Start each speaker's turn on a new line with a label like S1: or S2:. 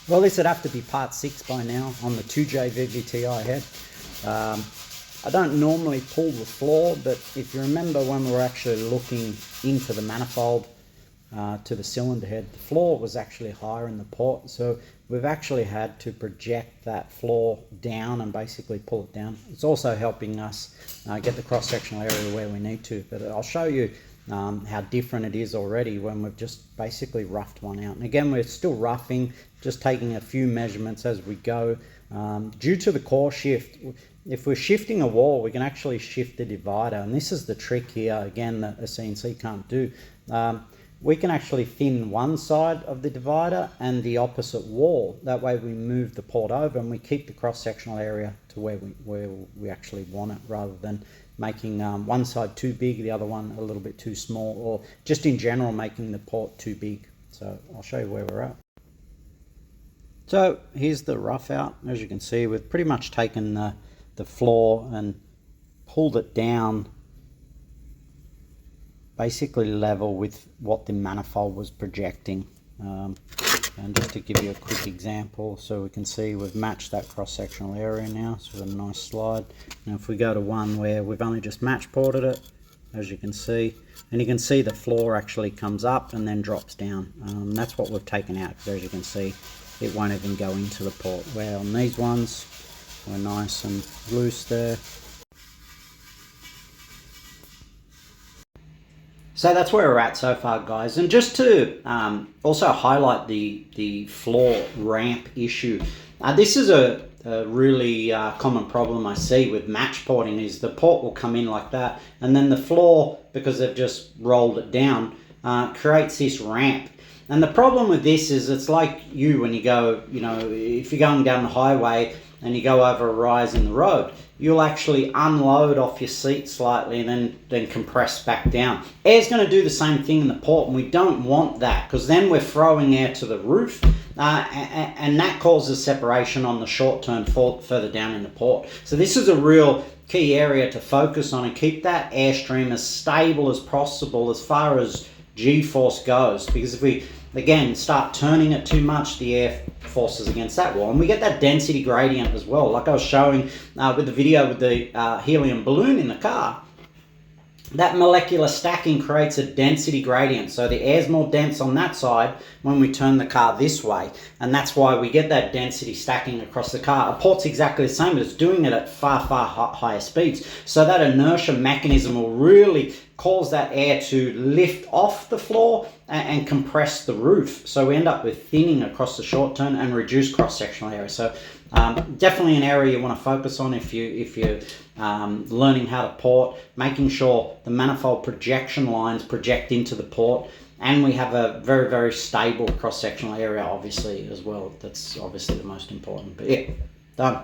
S1: Well, this would have to be part 6 by now on the 2J VVTi head. I don't normally pull the floor, but if you remember when we were actually looking into the manifold to the cylinder head, the floor was actually higher in the port, so we've actually had to project that floor down and basically pull it down. It's also helping us get the cross-sectional area where we need to, but I'll show you how different it is already when we've just basically roughed one out. And again, we're still roughing, just taking a few measurements as we go. Due to the core shift, if we're shifting a wall, we can actually shift the divider, and this is the trick here, again, that a CNC can't do. We can actually thin one side of the divider and the opposite wall. That way we move the port over and we keep the cross-sectional area to where we actually want it, rather than making one side too big, the other one a little bit too small, or just in general making the port too big. So I'll show you where we're at. So here's the rough out. As you can see, we've pretty much taken the floor and pulled it down basically level with what the manifold was projecting. And just to give you a quick example, so we can see we've matched that cross-sectional area now, so we've got a nice slide. Now if we go to one where we've only just match ported it, as you can see, and you can see the floor actually comes up and then drops down. That's what we've taken out, because as you can see, it won't even go into the port, where on these ones we're nice and loose there. So that's where we're at so far, guys. And just to also highlight the floor ramp issue, this is a really common problem I see with match porting, is the port will come in like that, and then the floor, because they've just rolled it down, creates this ramp. And the problem with this is, it's like when you go, if you're going down the highway and you go over a rise in the road, you'll actually unload off your seat slightly and then compress back down. Air's going to do the same thing in the port, and we don't want that, because then we're throwing air to the roof, and that causes separation on the short turn further down in the port. So this is a real key area to focus on and keep that airstream as stable as possible as far as G-force goes, because if we again start turning it too much, the air forces against that wall, and we get that density gradient as well, like I was showing with the video with the helium balloon in the car. That molecular stacking creates a density gradient, so the air's more dense on that side when we turn the car this way, and that's why we get that density stacking across the car. A port's exactly the same, but it's doing it at far higher speeds, so that inertia mechanism will really cause that air to lift off the floor and compress the roof, so we end up with thinning across the short turn and reduced cross-sectional area. So definitely an area you want to focus on if you're learning how to port, making sure the manifold projection lines project into the port, and we have a very stable cross-sectional area obviously as well. That's obviously the most important. But yeah, done.